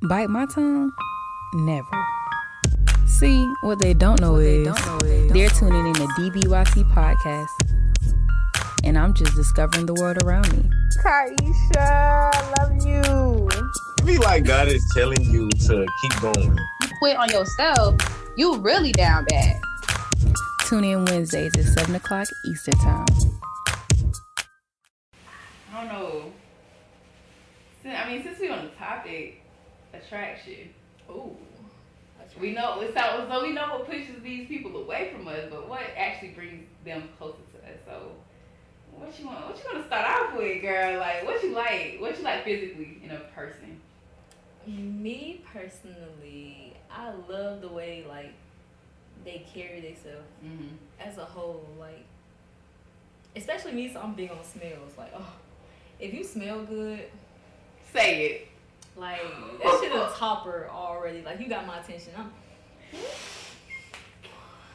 Bite my tongue? Never. See, what they don't know is they're tuning in to DBYC podcast, and I'm just discovering the world around me. Kaisha, I love you. I feel like God is telling you to keep going. You quit on yourself, you really down bad. Tune in Wednesdays at 7 o'clock Eastern Time. I don't know. Since we on the topic, attraction. Ooh. We know so we know what pushes these people away from us, but what actually brings them closer to us. So what you gonna start off with, girl? Like what you like physically in a person? Me personally, I love the way like they carry themselves as a whole. Like, especially me, so I'm big on smells. Like, oh, if you smell good, say it. Like that shit a topper already. Like you got my attention.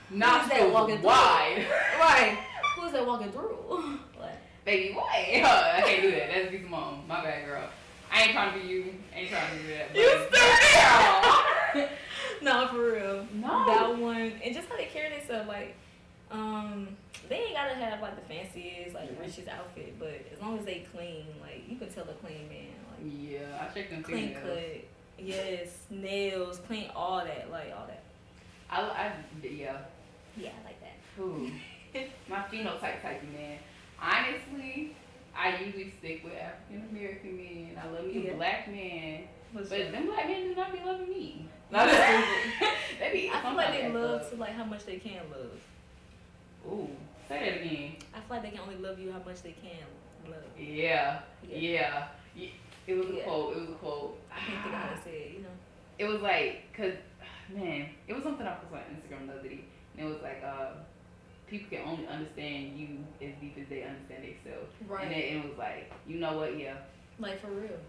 Not that walking wide. Through? Right. Who's that walking through? Like, baby, why? I can't do that. That's Big Mom. My bad, girl. I ain't trying to be you. Ain't trying to do that. You stupid. No, for real. No. That one, and just how they carry themselves, like, they ain't gotta have like the fanciest, like the richest outfit, but as long as they clean, like you can tell a clean man. Like, yeah, I check them clean nails. cut, yes, nails, clean, all that, like all that. Yeah, I like that. Ooh. My phenotype type of man. Honestly, I usually stick with African American men. I love me a black man. But them black men do not be loving me. They be, I feel like they love to like how much they can love. Ooh, say that again. I feel like they can only love you how much they can love. Yeah. It was a quote. I can't think of how to say it, you know. It was like, it was something I posted on Instagram the other day. And it was like, people can only understand you as deep as they understand themselves. Right. And it was like, you know what, yeah. Like, for real.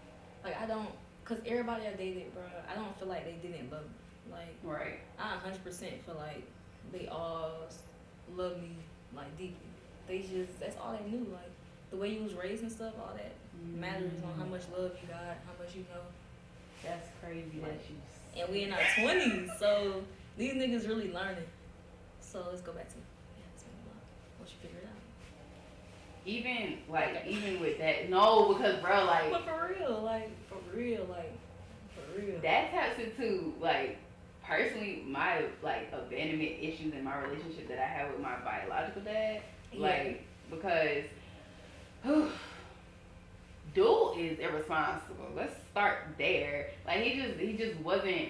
Like, I don't, because everybody I dated, bro, I don't feel like they didn't love me. Like, right. I 100% feel like they all love me, like, deeply. They just, that's all they knew. Like, the way you was raised and stuff, all that matters on how much love you got, how much you know. That's crazy like, that you and we in our 20s, so these niggas really learning. So let's go back to once you figure it out. Even with that, no, because bro, like. But for real. That taps into like personally my like abandonment issues in my relationship that I have with my biological dad. Yeah. Like because dude is irresponsible. Let's start there. Like he just wasn't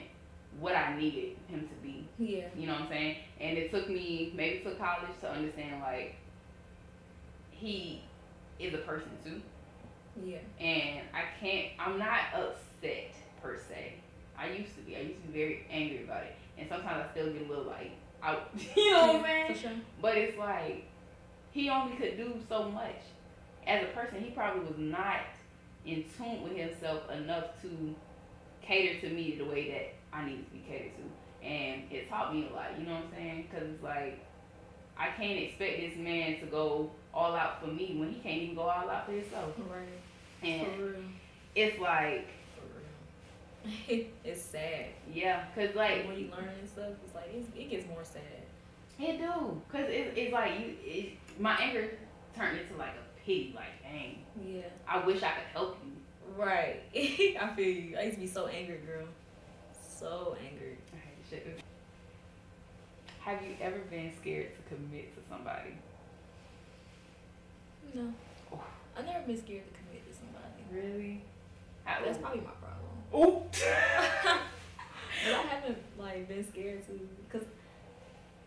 what I needed him to be. Yeah. You know what I'm saying? And it took me maybe to college to understand like he is a person too. Yeah. And I'm not upset per se. I used to be very angry about it. And sometimes I still get a little like out. You know what I'm saying? For sure. But it's like he only could do so much. As a person, he probably was not in tune with himself enough to cater to me the way that I needed to be catered to. And it taught me a lot, you know what I'm saying? Because it's like, I can't expect this man to go all out for me when he can't even go all out for himself. Right. And for real. it's like... For real. It's sad. Yeah, because like... When you learn and stuff, it's like, it gets more sad. It do. Because it's like, my anger turned into like a pity, like, dang. Yeah. I wish I could help you. Right. I feel you. I used to be so angry, girl. So angry. I hate shit. Have you ever been scared to commit to somebody? No. Oh. I've never been scared to commit to somebody. Really? That's probably my problem. Oh. But I haven't like been scared to, because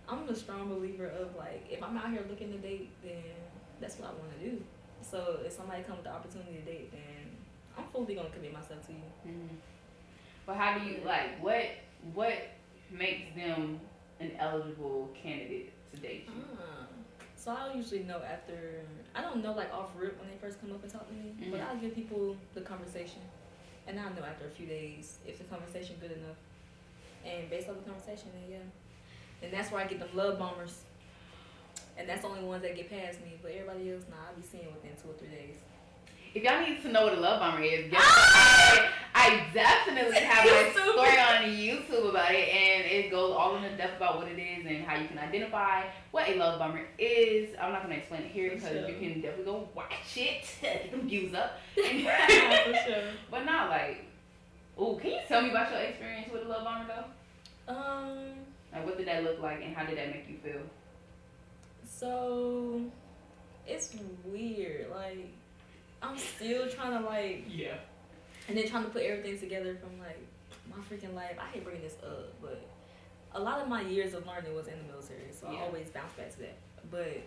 I'm a strong believer of like, if I'm out here looking to date, then that's what I want to do. So if somebody comes with the opportunity to date, then I'm fully gonna commit myself to you. Mm-hmm. But how do you like what makes them an eligible candidate to date you? So I'll usually know after, I don't know like off rip when they first come up and talk to me, but I'll give people the conversation, and I'll know after a few days if the conversation good enough. And based on the conversation, then yeah. And that's where I get them love bombers. And that's the only ones that get past me. But everybody else, I'll be seeing within 2 or 3 days. If y'all need to know what a love bomber is, I definitely have my all in depth about what it is and how you can identify what a love bomber is. I'm not gonna explain it here because you can definitely go watch it, get them views up. For sure. But not like, oh, can you tell me about your experience with a love bomber though? Like, what did that look like and how did that make you feel? So it's weird. Like, I'm still trying to like, yeah, and then trying to put everything together from like my freaking life. I hate bringing this up, but a lot of my years of learning was in the military, so I always bounce back to that. But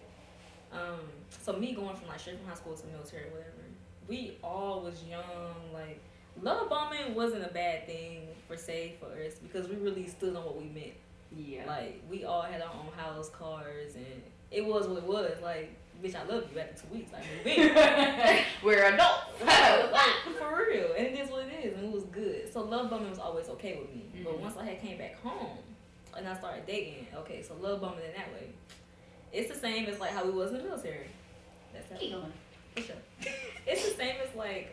so me going from like straight from high school to the military, whatever, we all was young. Like, love bombing wasn't a bad thing for us because we really stood on what we meant. Yeah. Like, we all had our own house, cars, and it was what it was. Like, bitch, I love you after 2 weeks. Like, move in. We're adults. Like, for real. And it is what it is, and it was good. So love bombing was always okay with me. But once I had came back home and I started dating, okay, so love bombing in that way, it's the same as like how we was in the military. That's how. Keep going. For sure. It's the same as like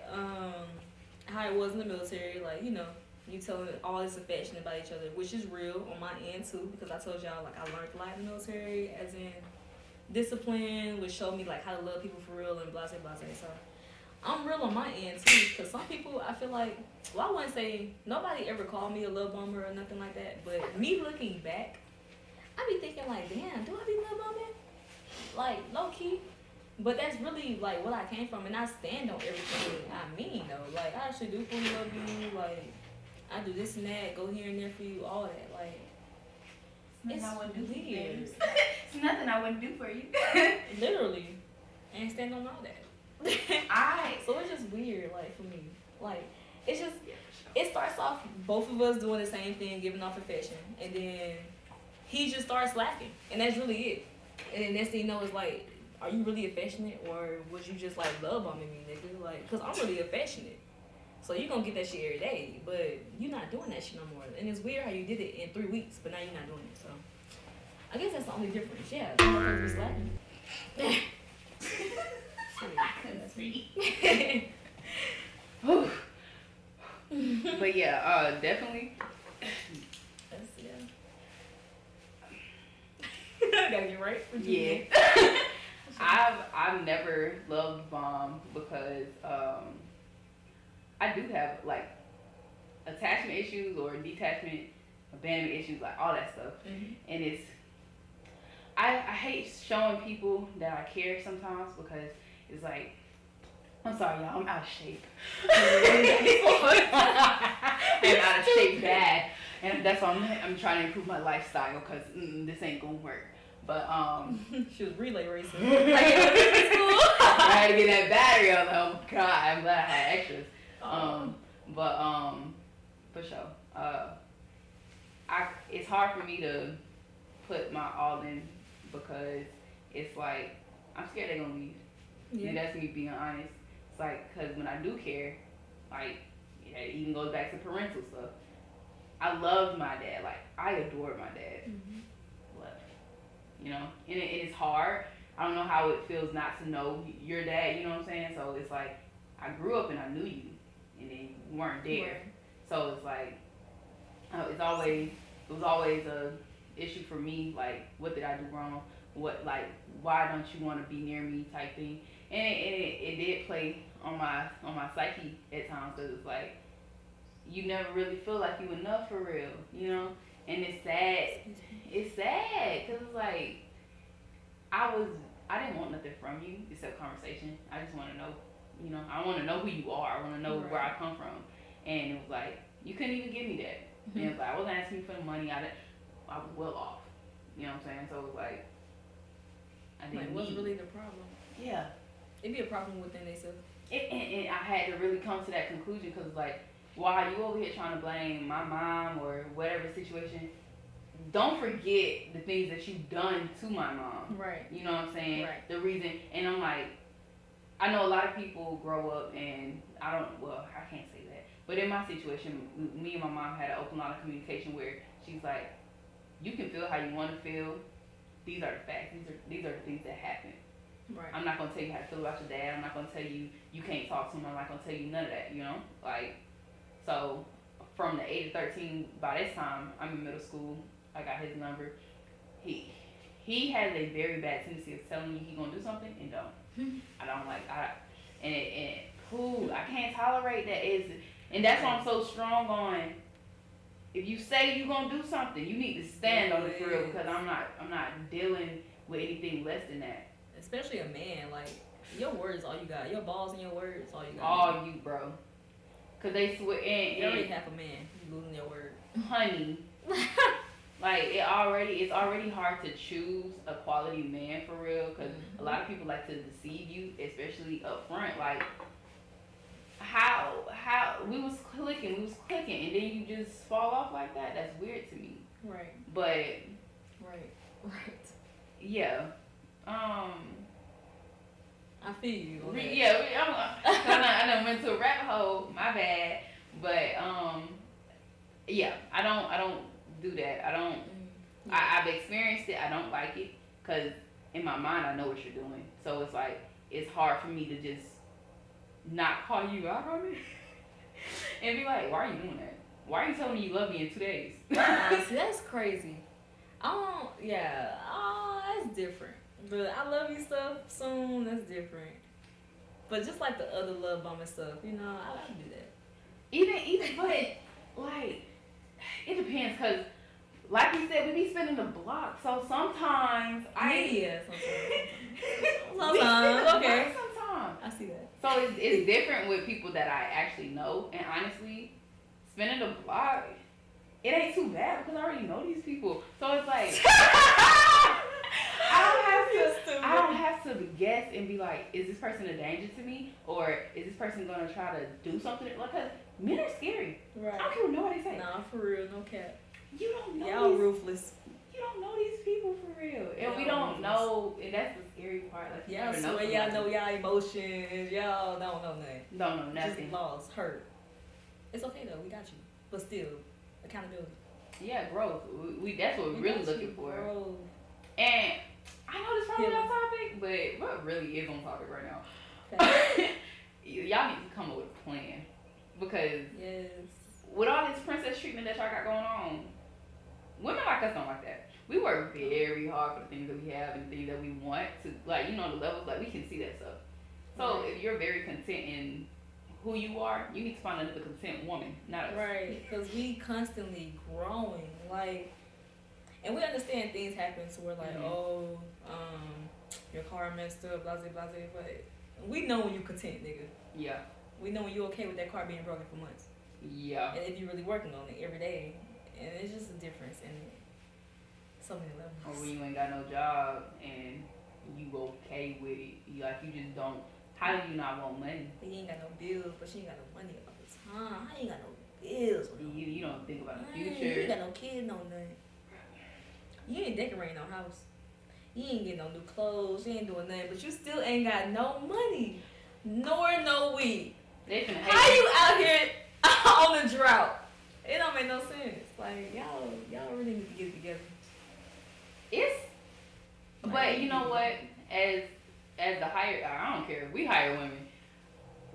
how it was in the military. Like, you know, you telling all this affection about each other, which is real on my end too, because I told y'all like I learned a lot in the military, as in discipline, which showed me like how to love people for real and blah blah blah. So I'm real on my end too, because some people I feel like, well, I wouldn't say nobody ever called me a love bomber or nothing like that, but me looking back, I be thinking like, damn, do I be love bombing? Like, low key. But that's really like what I came from, and I stand on everything I mean though. Like, I actually do fully love you. Like, I do this and that, go here and there for you, all that. Like, it's I wouldn't do for you. weird. It's nothing I wouldn't do for you. Literally, and stand on all that. So it's just weird, like, for me. Like, it's just, it starts off both of us doing the same thing, giving off affection, and then he just starts slacking, and that's really it. And then next thing you know, it's like, are you really affectionate, or was you just like love bombing me, nigga? Like, cause I'm really affectionate, so you gonna get that shit every day, but you're not doing that shit no more. And it's weird how you did it in 3 weeks, but now you're not doing it. So I guess that's the only difference. Yeah, motherfuckers be slacking. That's me. But yeah, definitely. That's, yeah. Gotta get right. Yeah. I've never loved bomb because I do have like attachment issues or detachment, abandonment issues, like all that stuff. And it's I hate showing people that I care sometimes because it's like, I'm sorry y'all, I'm out of shape. I'm out of shape bad, and that's why I'm trying to improve my lifestyle because this ain't gonna work. But she was relay racing. Like, in school. I had to get that battery. I was like, oh my god, I'm glad I had extras. But for sure. It's hard for me to put my all in because it's like I'm scared they're gonna leave. Yeah. And that's me being honest. It's like, cause when I do care, like, yeah, it even goes back to parental stuff. I loved my dad. Like, I adored my dad. Left. You know, and it's hard. I don't know how it feels not to know your dad, you know what I'm saying? So it's like, I grew up and I knew you, and then you weren't there. Right. So it's like, it was always a issue for me, like, what did I do wrong? What, like, why don't you want to be near me type thing? And it did play on my psyche at times, because it's like, you never really feel like you enough for real, you know? And it's sad. It's sad because it's like I didn't want nothing from you except conversation. I just want to know, you know, I want to know who you are. I want to know where I come from. And it was like, you couldn't even give me that. And it was like, I wasn't asking you for the money. I was well off. You know what I'm saying? So it was like, I didn't Like, what's really the problem? Yeah. It'd be a problem within themselves. And I had to really come to that conclusion because it's like, while you over here trying to blame my mom or whatever situation, don't forget the things that you've done to my mom. Right. You know what I'm saying? Right. The reason, and I'm like, I know a lot of people grow up and I can't say that, but in my situation, me and my mom had an open line of communication where she's like, you can feel how you want to feel. These are the facts. These are the things that happen. Right. I'm not gonna tell you how to feel about your dad. I'm not gonna tell you you can't talk to him. I'm not gonna tell you none of that. You know, like. So, from the age of 13, by this time, I'm in middle school. I got his number. He has a very bad tendency of telling you he gonna do something and don't. I don't like I can't tolerate that. And that's why I'm so strong on. If you say you gonna do something, you need to stand on it for real, because I'm not dealing with anything less than that. Especially a man, like your words all you got. Your balls and your words all you got. All you, bro. Cause they swear. You already half a man. You losing your word, honey. Like it's already hard to choose a quality man for real, because a lot of people like to deceive you, especially up front. Like how we was clicking, and then you just fall off like that. That's weird to me. Right. But right. yeah. I feel you. Okay. Yeah, I done went to a rabbit hole. My bad. But yeah, I don't do that. I don't. I've experienced it. I don't like it, because in my mind I know what you're doing. So it's like it's hard for me to just not call you out on it and be like, why are you doing that? Why are you telling me you love me in 2 days? See, that's crazy. Yeah. Oh, that's different. But I love you stuff soon. That's different. But just like the other love bombing stuff, I do that. Even, but like, it depends, because like you said, we be spinning the block. So sometimes sometimes. Okay. Sometimes. I see that. So it's different with people that I actually know. And honestly, spinning the block, it ain't too bad, because I already know these people. So it's like, I don't have to guess and be like, is this person a danger to me? Or is this person going to try to do something? Because men are scary. Right. I don't care what nobody say. Nah, for real, no cap. You don't know. Y'all ruthless. You don't know these people for real. And we don't know, and that's the scary part. Like, y'all swear y'all know y'all emotions. Y'all don't know nothing. Don't know nothing. Just lost, hurt. It's okay though, we got you. But still, accountability. Yeah, growth. That's what we're really looking for. Growth. And I know this probably on topic, but what really is on topic right now? Y'all need to come up with a plan, because with all this princess treatment that y'all got going on, women like us don't like that. We work very hard for the things that we have and the things that we want to, like, the levels, like, we can see that stuff. So if you're very content in who you are, you need to find another content woman, not us. Right, because we constantly growing, like, and we understand things happen, so we're like, your car messed up, blah, blah, blah, but we know when you content, nigga. Yeah. We know when you okay with that car being broken for months. Yeah. And if you're really working on it every day, and it's just a difference in so many levels. Or when you ain't got no job and you okay with it, you just don't. How do you not want money? You ain't got no bills, but you ain't got no money all the time. How you ain't got no bills? You don't think about the future. You ain't got no kids, no nothing. You ain't decorating no house. You ain't getting no new clothes. You ain't doing nothing, but you still ain't got no money, nor no weed. How you out here on the drought? It don't make no sense. Like, y'all really need to get it together. But you know what? As the I don't care. We hire women.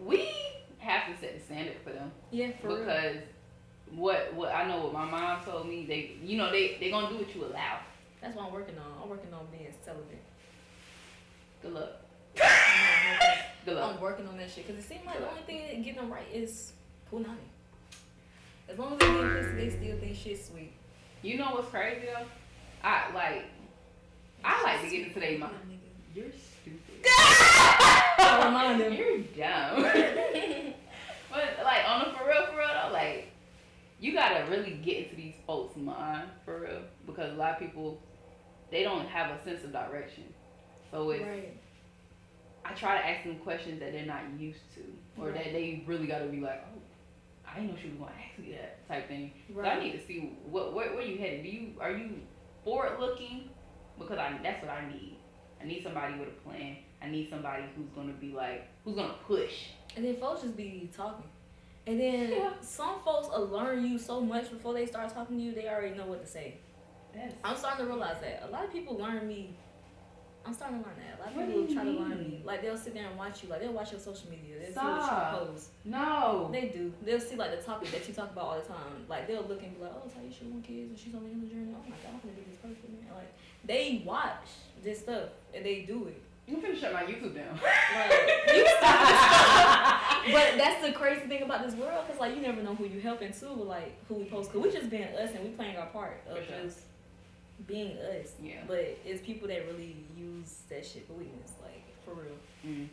We have to set the standard for them. Yeah, for real. Because what I know, what my mom told me, they gonna do what you allow. That's what I'm working on. I'm working on being celibate. Good luck. Good luck. I'm working on that shit, because it seems like the only thing that getting them right is punani. As long as they get pussy, they still think shit's sweet. You know what's crazy though? I like to get into their mind. You're stupid. Remind them. You're dumb. But like on the for real though, like you gotta really get into these folks' mind for real, because a lot of people, they don't have a sense of direction. So it's I try to ask them questions that they're not used to, or that they really gotta be like, oh, I didn't know she was gonna ask me that type thing. Right. So I need to see where you headed. Are you forward looking? Because that's what I need. I need somebody with a plan. I need somebody who's gonna be like, who's gonna push. And then folks just be talking. And then some folks will learn you so much before they start talking to you, they already know what to say. I'm starting to realize that. A lot of people learn me I'm starting to learn that. A lot of What do people you try to learn mean? me. Like, they'll sit there and watch you. Like, they'll watch your social media. They'll Stop. see what you post. No. They do. They'll see, like, the topic that you talk about all the time. Like, they'll look and be like, oh, Taisha want kids, and she's only in the journey. Oh, my God, I'm going to be this person, man. Like, they watch this stuff, and they do it. You finna shut my YouTube down. Like, you stop. But that's the crazy thing about this world, because, like, you never know who you helping, too, like, who we post. Because we just being us, and we playing our part of For sure. just being us. Yeah. But it's people that really use that shit for weakness, like, for real. Mm.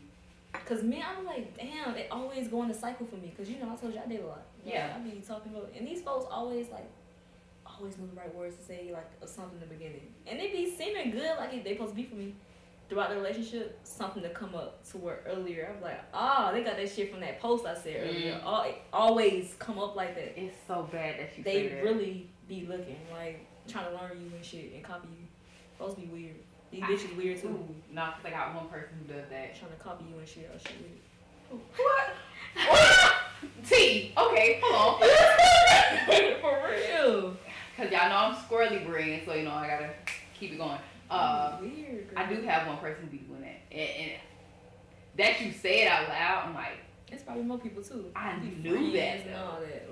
Cause me, I'm like, damn, they always go in a cycle for me. Cause you know, I told you I did a lot. Like, Yeah. I be talking about, and these folks always know the right words to say, like, or something in the beginning, and they be seeming good, like they supposed to be for me. Throughout the relationship, something to come up to where earlier I'm like, they got that shit from that post I said earlier. It always come up like that. It's so bad that you They say that. really be looking, like, trying to learn you and shit and copy you. Supposed to be weird. These bitches weird too. Ooh, no, cause I got one person who does that. Trying to copy you and shit. Oh shit weird. What? T. Okay, hold on. For real. Cause y'all know I'm squirrely brain, so you know I gotta keep it going. Weird. Girl. I do have one person who be doing that, and that you say it out loud, I'm like, It's probably more people too. I Be knew friends that, and though. all that.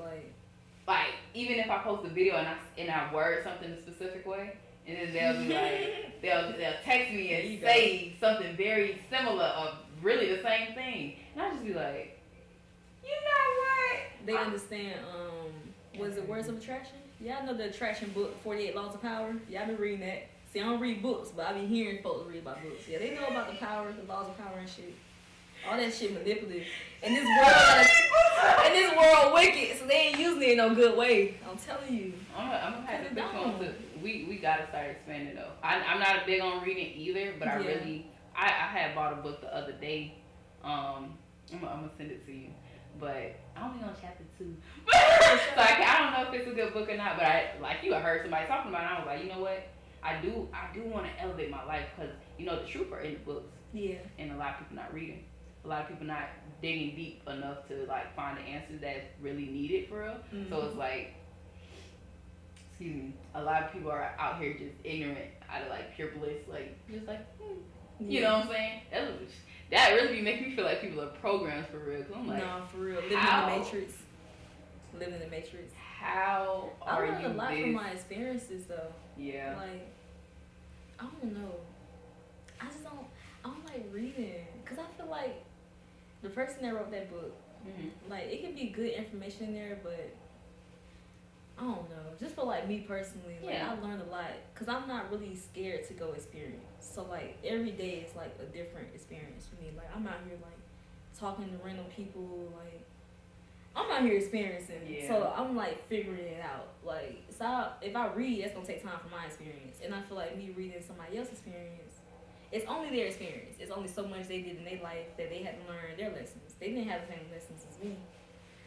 like even if I post a video and I word something a specific way, and then they'll be like, they'll text me There you and go. say something very similar of really the same thing, and I just be like, you know what? They understand. Was it Words of Attraction? Y'all know the attraction book, 48 Laws of Power. Y'all been reading that. See, I don't read books, but I be hearing folks read about books. Yeah, they know about the power, the laws of power and shit. All that shit manipulative. And this world wicked, so they ain't using it in no good way. I'm telling you. I'm gonna have to Put it push on down. to. We gotta start expanding though. I'm not big on reading either, but I Yeah. really I had bought a book the other day. I'm gonna send it to you, but I'm only on chapter 2. So I don't know if it's a good book or not. But I heard somebody talking about it. And I was like, you know what? I do want to elevate my life because you know the truth are in the books, Yeah. and a lot of people not reading. A lot of people not digging deep enough to like find the answers that's really needed for real. Mm-hmm. So it's like, excuse me, a lot of people are out here just ignorant out of like pure bliss, like just like, you know what I'm saying? That really be making me feel like people are programmed for real. Cause I'm like, No, for real. Living how? in the Matrix. Living in the Matrix. how I are learned you a lot this? from my experiences though. Yeah. Like, I don't know. I don't like reading. Because I feel like the person that wrote that book, like, it could be good information in there, but I don't know. Just for, like, me personally, like, Yeah. I learned a lot. Because I'm not really scared to go experience. So, like, every day is, like, a different experience for me. Like, I'm out here, like, talking to random people, like, I'm out here experiencing. Yeah. So I'm like figuring it out. Like, so if I read, that's gonna take time for my experience. And I feel like me reading somebody else's experience, it's only their experience. It's only so much they did in their life that they had to learn their lessons. They didn't have the same lessons as me.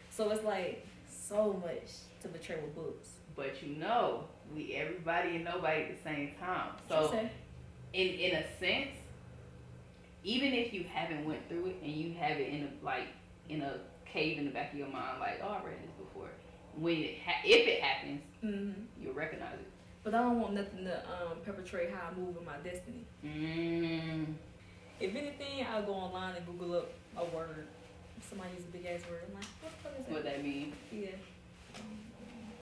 So it's like so much to betray with books. But you know, we everybody and nobody at the same time. What So you say? in a sense, even if you haven't went through it and you have it in a cave in the back of your mind, like, oh, I read this before. When if it happens, you'll recognize it. But I don't want nothing to perpetrate how I move in my destiny. If anything, I'll go online and Google up a word. If somebody uses a big ass word, I'm like, what the fuck is that? What that mean? Yeah.